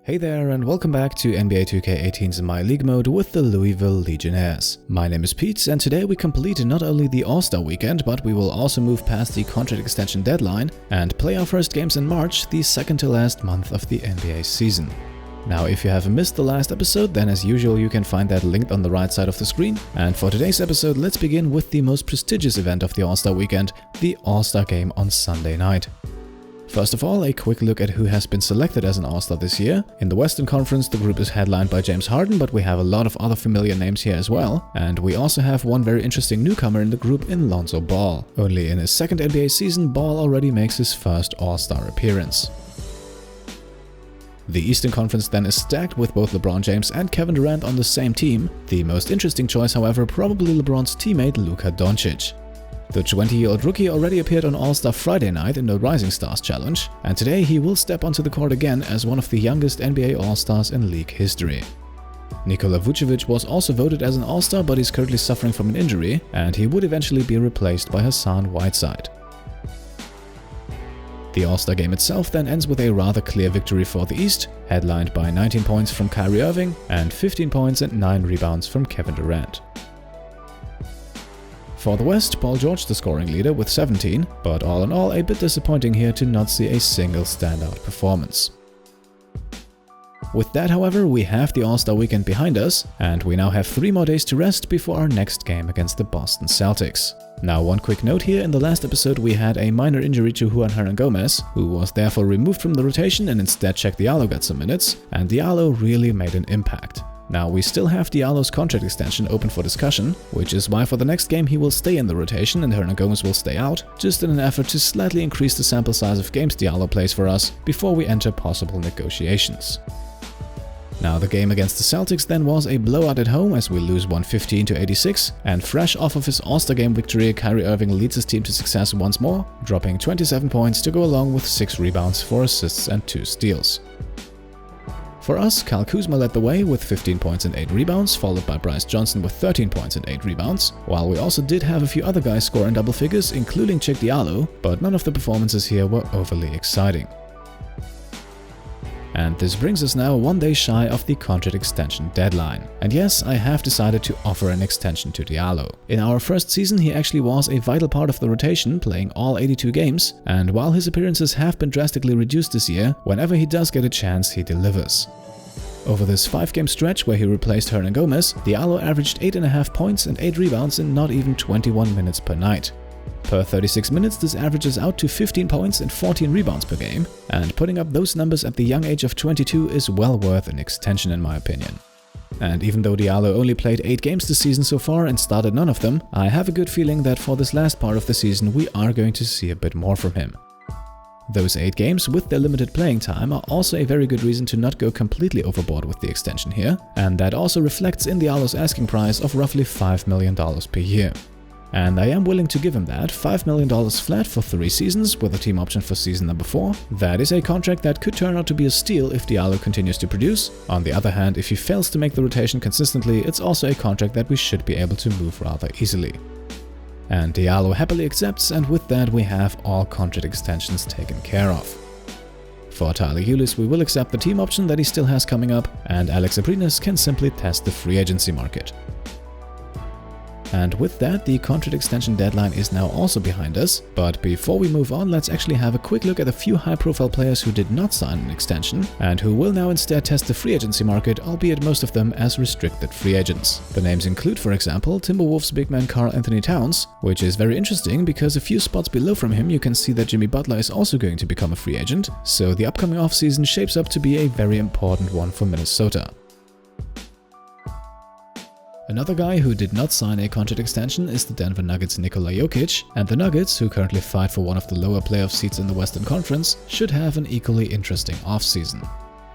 Hey there and welcome back to NBA 2K18's My League mode with the Louisville Legionnaires. My name is Pete and today we complete not only the All-Star weekend, but we will also move past the contract extension deadline and play our first games in March, the second to last month of the NBA season. Now, if you have missed the last episode, then as usual you can find that linked on the right side of the screen. And for today's episode, let's begin with the most prestigious event of the All-Star weekend, the All-Star game on Sunday night. First of all, a quick look at who has been selected as an All-Star this year. In the Western Conference, the group is headlined by James Harden, but we have a lot of other familiar names here as well. And we also have one very interesting newcomer in the group in Lonzo Ball. Only in his second NBA season, Ball already makes his first All-Star appearance. The Eastern Conference then is stacked with both LeBron James and Kevin Durant on the same team. The most interesting choice, however, probably LeBron's teammate Luka Doncic. The 20-year-old rookie already appeared on All-Star Friday night in the Rising Stars Challenge, and today he will step onto the court again as one of the youngest NBA All-Stars in league history. Nikola Vucevic was also voted as an All-Star, but he's currently suffering from an injury, and he would eventually be replaced by Hassan Whiteside. The All-Star game itself then ends with a rather clear victory for the East, headlined by 19 points from Kyrie Irving and 15 points and 9 rebounds from Kevin Durant. For the West, Paul George the scoring leader with 17, but all in all a bit disappointing here to not see a single standout performance. With that, however, we have the All-Star weekend behind us, and we now have 3 more days to rest before our next game against the Boston Celtics. Now, one quick note here, in the last episode we had a minor injury to Juan Hernangomez, who was therefore removed from the rotation and instead Cheick Diallo got some minutes, and Diallo really made an impact. Now, we still have Diallo's contract extension open for discussion, which is why for the next game he will stay in the rotation and Hernangomez will stay out, just in an effort to slightly increase the sample size of games Diallo plays for us before we enter possible negotiations. Now, the game against the Celtics then was a blowout at home as we lose 115-86, and fresh off of his All-Star game victory, Kyrie Irving leads his team to success once more, dropping 27 points to go along with 6 rebounds, 4 assists and 2 steals. For us, Kyle Kuzma led the way with 15 points and 8 rebounds, followed by Bryce Johnson with 13 points and 8 rebounds, while we also did have a few other guys score in double figures, including Cheick Diallo, but none of the performances here were overly exciting. And this brings us now 1 day shy of the contract extension deadline. And yes, I have decided to offer an extension to Diallo. In our first season, he actually was a vital part of the rotation, playing all 82 games, and while his appearances have been drastically reduced this year, whenever he does get a chance, he delivers. Over this 5-game stretch where he replaced Hernangomez, Diallo averaged 8.5 points and 8 rebounds in not even 21 minutes per night. Per 36 minutes, this averages out to 15 points and 14 rebounds per game, and putting up those numbers at the young age of 22 is well worth an extension in my opinion. And even though Diallo only played 8 games this season so far and started none of them, I have a good feeling that for this last part of the season we are going to see a bit more from him. Those 8 games with their limited playing time are also a very good reason to not go completely overboard with the extension here, and that also reflects in Diallo's asking price of roughly $5 million per year. And I am willing to give him that, $5 million flat for 3 seasons with a team option for season number 4. That is a contract that could turn out to be a steal if Diallo continues to produce. On the other hand, if he fails to make the rotation consistently, it's also a contract that we should be able to move rather easily. And Diallo happily accepts, and with that we have all contract extensions taken care of. For Tyler Ulis, we will accept the team option that he still has coming up, and Alex Abrines can simply test the free agency market. And with that, the contract extension deadline is now also behind us, but before we move on, let's actually have a quick look at a few high-profile players who did not sign an extension, and who will now instead test the free agency market, albeit most of them as restricted free agents. The names include, for example, Timberwolves big man Karl Anthony Towns, which is very interesting because a few spots below from him you can see that Jimmy Butler is also going to become a free agent, so the upcoming offseason shapes up to be a very important one for Minnesota. Another guy who did not sign a contract extension is the Denver Nuggets' Nikola Jokic, and the Nuggets, who currently fight for one of the lower playoff seats in the Western Conference, should have an equally interesting offseason.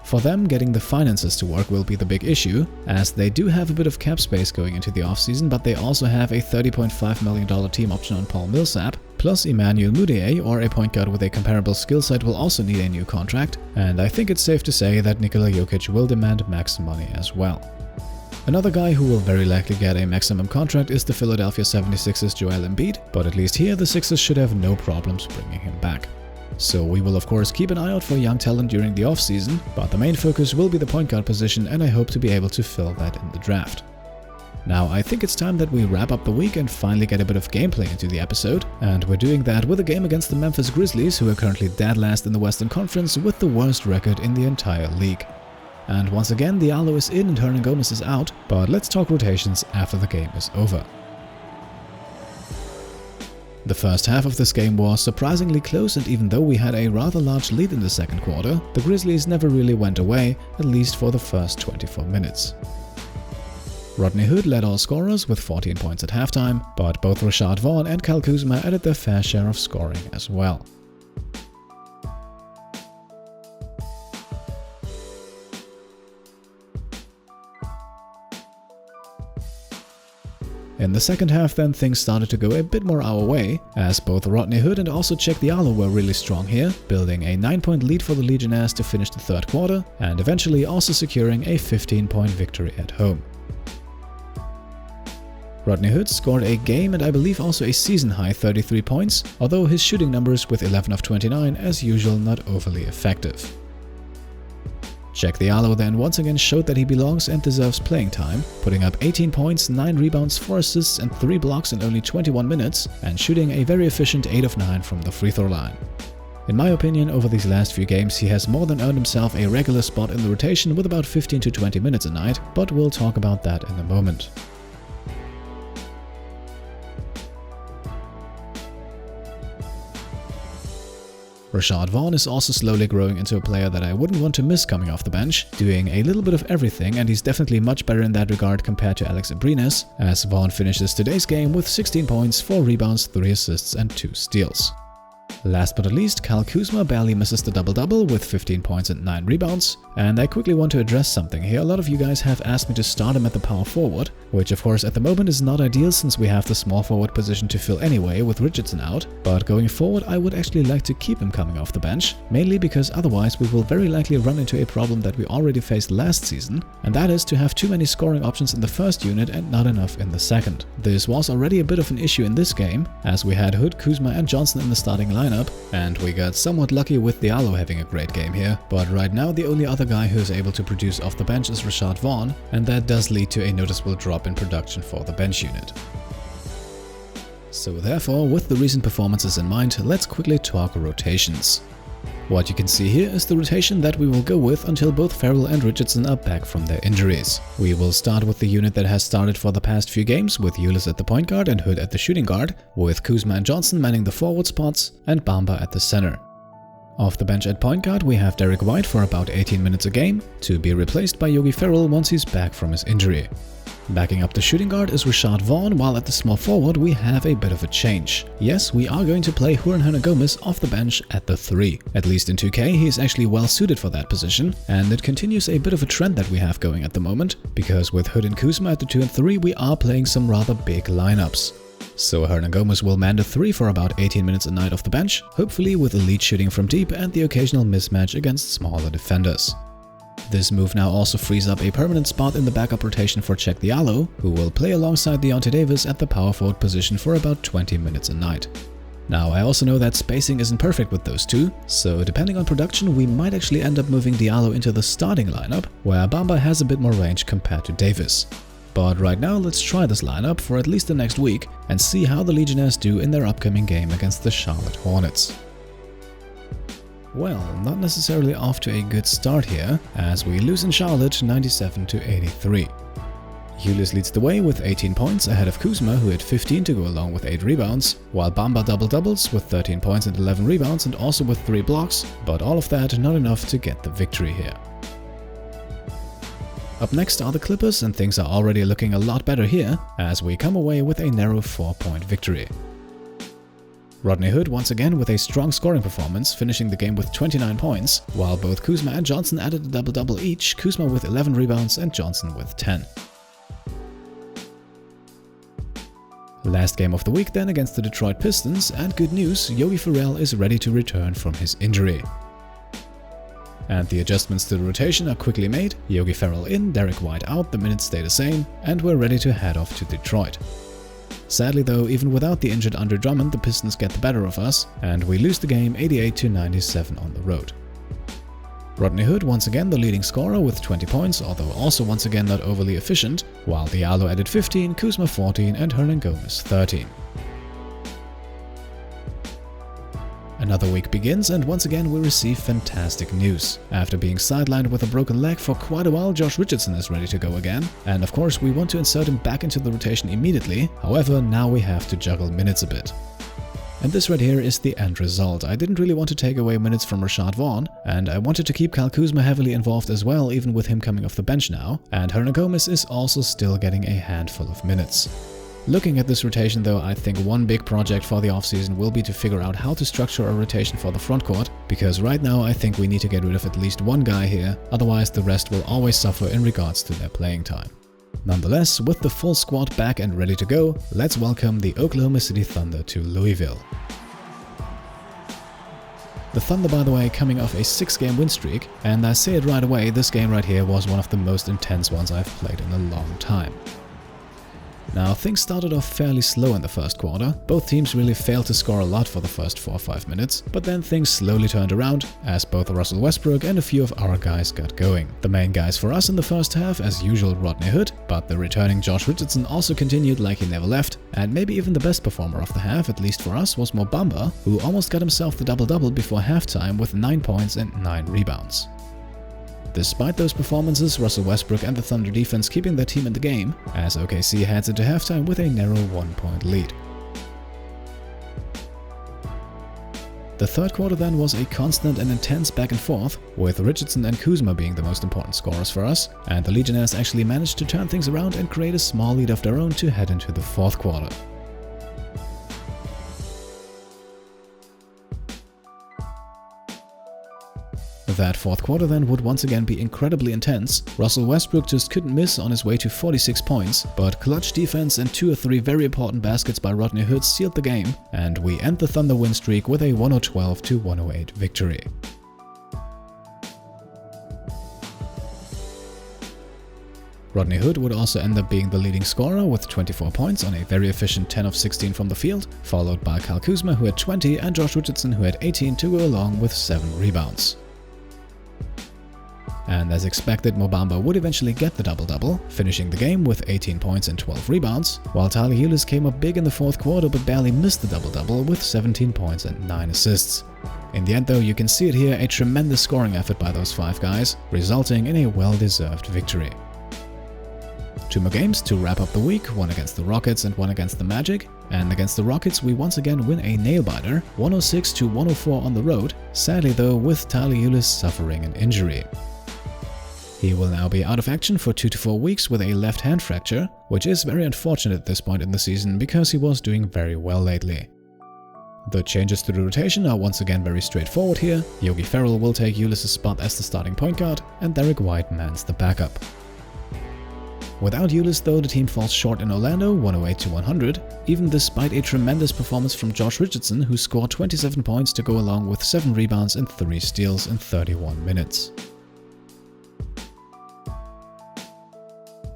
For them, getting the finances to work will be the big issue, as they do have a bit of cap space going into the offseason, but they also have a $30.5 million team option on Paul Millsap, plus Emmanuel Mudiay, or a point guard with a comparable skill set, will also need a new contract, and I think it's safe to say that Nikola Jokic will demand max money as well. Another guy who will very likely get a maximum contract is the Philadelphia 76ers' Joel Embiid, but at least here the Sixers should have no problems bringing him back. so we will of course keep an eye out for young talent during the offseason, but the main focus will be the point guard position, and I hope to be able to fill that in the draft. Now, I think it's time that we wrap up the week and finally get a bit of gameplay into the episode, and we're doing that with a game against the Memphis Grizzlies, who are currently dead last in the Western Conference with the worst record in the entire league. And once again, Diallo is in and Hernangomez is out, but let's talk rotations after the game is over. The first half of this game was surprisingly close, and even though we had a rather large lead in the second quarter, the Grizzlies never really went away, at least for the first 24 minutes. Rodney Hood led all scorers with 14 points at halftime, but both Rashad Vaughn and Kyle Kuzma added their fair share of scoring as well. In the second half then, things started to go a bit more our way, as both Rodney Hood and also Cheick Diallo were really strong here, building a 9-point lead for the Legionnaires to finish the third quarter, and eventually also securing a 15-point victory at home. Rodney Hood scored a game and I believe also a season-high 33 points, although his shooting numbers with 11 of 29 as usual not overly effective. Cheick Diallo then once again showed that he belongs and deserves playing time, putting up 18 points, 9 rebounds, 4 assists and 3 blocks in only 21 minutes, and shooting a very efficient 8 of 9 from the free throw line. In my opinion, over these last few games he has more than earned himself a regular spot in the rotation with about 15 to 20 minutes a night, but we'll talk about that in a moment. Rashad Vaughn is also slowly growing into a player that I wouldn't want to miss coming off the bench, doing a little bit of everything, and he's definitely much better in that regard compared to Alex Abrines, as Vaughn finishes today's game with 16 points, 4 rebounds, 3 assists and 2 steals. Last but not least, Kyle Kuzma barely misses the double-double with 15 points and 9 rebounds, and I quickly want to address something here. A lot of you guys have asked me to start him at the power forward, which of course at the moment is not ideal since we have the small forward position to fill anyway with Richardson out, but going forward I would actually like to keep him coming off the bench, mainly because otherwise we will very likely run into a problem that we already faced last season, and that is to have too many scoring options in the first unit and not enough in the second. This was already a bit of an issue in this game, as we had Hood, Kuzma and Johnson in the starting lineup, and we got somewhat lucky with Diallo having a great game here, but right now the only other guy who is able to produce off the bench is Rashad Vaughn, and that does lead to a noticeable drop in production for the bench unit. So therefore, with the recent performances in mind, let's quickly talk rotations. What you can see here is the rotation that we will go with until both Ferrell and Richardson are back from their injuries. We will start with the unit that has started for the past few games, with Ulis at the point guard and Hood at the shooting guard, with Kuzma and Johnson manning the forward spots and Bamba at the center. Off the bench at point guard we have Derek White for about 18 minutes a game, to be replaced by Yogi Ferrell once he's back from his injury. Backing up the shooting guard is Rashad Vaughn, while at the small forward we have a bit of a change. Yes, we are going to play Juan Hernangomez off the bench at the 3. At least in 2K he is actually well suited for that position, and it continues a bit of a trend that we have going at the moment, because with Hood and Kuzma at the 2 and 3 we are playing some rather big lineups. So Hernangomez will man the 3 for about 18 minutes a night off the bench, hopefully with elite shooting from deep and the occasional mismatch against smaller defenders. This move now also frees up a permanent spot in the backup rotation for Cheick Diallo, who will play alongside Deontay Davis at the power forward position for about 20 minutes a night. Now, I also know that spacing isn't perfect with those two, so depending on production we might actually end up moving Diallo into the starting lineup, where Bamba has a bit more range compared to Davis. But right now let's try this lineup for at least the next week and see how the Legionnaires do in their upcoming game against the Charlotte Hornets. Well, not necessarily off to a good start here, as we lose in Charlotte 97 to 83. Ulis leads the way with 18 points ahead of Kuzma, who had 15 to go along with 8 rebounds, while Bamba double-doubles with 13 points and 11 rebounds and also with 3 blocks, but all of that not enough to get the victory here. Up next are the Clippers, and things are already looking a lot better here, as we come away with a narrow 4-point victory. Rodney Hood once again with a strong scoring performance, finishing the game with 29 points, while both Kuzma and Johnson added a double-double each, Kuzma with 11 rebounds and Johnson with 10. Last game of the week then against the Detroit Pistons, and good news, Yogi Ferrell is ready to return from his injury. And the adjustments to the rotation are quickly made, Yogi Ferrell in, Derek White out, the minutes stay the same, and we're ready to head off to Detroit. Sadly though, even without the injured Andre Drummond, the Pistons get the better of us, and we lose the game 88-97 on the road. Rodney Hood once again the leading scorer with 20 points, although also once again not overly efficient, while Diallo added 15, Kuzma 14 and Hernangomez 13. Another week begins and once again we receive fantastic news. After being sidelined with a broken leg for quite a while, Josh Richardson is ready to go again, and of course we want to insert him back into the rotation immediately. However, now we have to juggle minutes a bit. And this right here is the end result. I didn't really want to take away minutes from Rashad Vaughn, and I wanted to keep Kyle Kuzma heavily involved as well, even with him coming off the bench now, and Hernangomez is also still getting a handful of minutes. Looking at this rotation though, I think one big project for the offseason will be to figure out how to structure a rotation for the frontcourt, because right now I think we need to get rid of at least one guy here, otherwise the rest will always suffer in regards to their playing time. Nonetheless, with the full squad back and ready to go, let's welcome the Oklahoma City Thunder to Louisville. The Thunder, by the way, coming off a 6-game win streak, and I say it right away, this game right here was one of the most intense ones I've played in a long time. Now, things started off fairly slow in the first quarter. Both teams really failed to score a lot for the first 4 or 5 minutes, but then things slowly turned around as both Russell Westbrook and a few of our guys got going. The main guys for us in the first half, as usual, Rodney Hood, but the returning Josh Richardson also continued like he never left, and maybe even the best performer of the half, at least for us, was Mo Bamba, who almost got himself the double-double before halftime with 9 points and 9 rebounds. Despite those performances, Russell Westbrook and the Thunder defense keeping their team in the game, as OKC heads into halftime with a narrow 1-point lead. The third quarter then was a constant and intense back and forth, with Richardson and Kuzma being the most important scorers for us, and the Legionnaires actually managed to turn things around and create a small lead of their own to head into the fourth quarter. That fourth quarter then would once again be incredibly intense. Russell Westbrook just couldn't miss on his way to 46 points, but clutch defense and 2 or 3 very important baskets by Rodney Hood sealed the game, and we end the Thunder win streak with a 112-108 victory. Rodney Hood would also end up being the leading scorer with 24 points on a very efficient 10 of 16 from the field, followed by Kyle Kuzma who had 20 and Josh Richardson who had 18 to go along with 7 rebounds. And as expected, Mo Bamba would eventually get the double-double, finishing the game with 18 points and 12 rebounds, while Ulis came up big in the fourth quarter but barely missed the double-double with 17 points and 9 assists. In the end though, you can see it here, a tremendous scoring effort by those 5 guys, resulting in a well-deserved victory. 2 more games to wrap up the week, one against the Rockets and one against the Magic, and against the Rockets we once again win a nail-biter, 106-104 on the road, sadly though with Ulis suffering an injury. He will now be out of action for 2 to 4 weeks with a left hand fracture, which is very unfortunate at this point in the season because he was doing very well lately. The changes to the rotation are once again very straightforward here. Yogi Ferrell will take Ulis' spot as the starting point guard, and Derek White mans the backup. Without Ulis though, the team falls short in Orlando, 108-100, even despite a tremendous performance from Josh Richardson, who scored 27 points to go along with 7 rebounds and 3 steals in 31 minutes.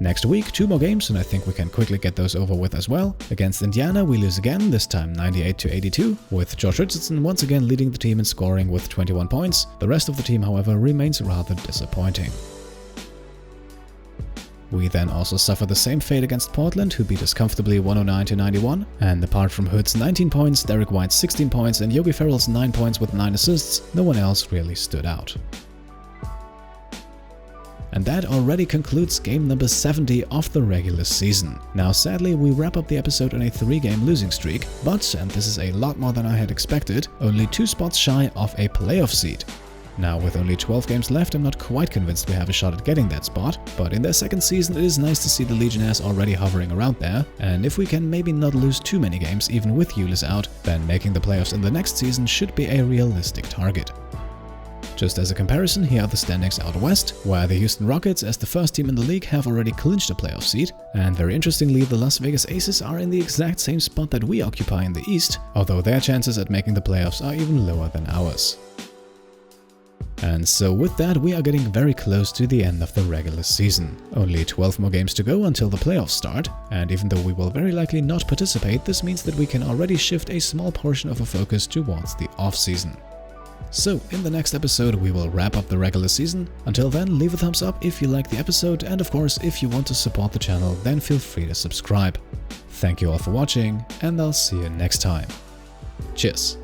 Next week, 2 more games, and I think we can quickly get those over with as well. Against Indiana, we lose again, this time 98-82, with Josh Richardson once again leading the team in scoring with 21 points. The rest of the team, however, remains rather disappointing. We then also suffer the same fate against Portland, who beat us comfortably 109-91, and apart from Hood's 19 points, Derek White's 16 points and Yogi Ferrell's 9 points with 9 assists, no one else really stood out. And that already concludes game number 70 of the regular season. Now sadly we wrap up the episode on a 3-game losing streak, but, and this is a lot more than I had expected, only 2 spots shy of a playoff seed. Now with only 12 games left, I'm not quite convinced we have a shot at getting that spot, but in their second season it is nice to see the Legionnaires already hovering around there, and if we can maybe not lose too many games even with Ulis out, then making the playoffs in the next season should be a realistic target. Just as a comparison, here are the standings out west, where the Houston Rockets, as the first team in the league, have already clinched a playoff seat, and very interestingly, the Las Vegas Aces are in the exact same spot that we occupy in the East, although their chances at making the playoffs are even lower than ours. And so with that, we are getting very close to the end of the regular season. Only 12 more games to go until the playoffs start, and even though we will very likely not participate, this means that we can already shift a small portion of our focus towards the off-season. So, in the next episode we will wrap up the regular season. Until then, leave a thumbs up if you liked the episode, and of course, if you want to support the channel, then feel free to subscribe. Thank you all for watching, and I'll see you next time. Cheers!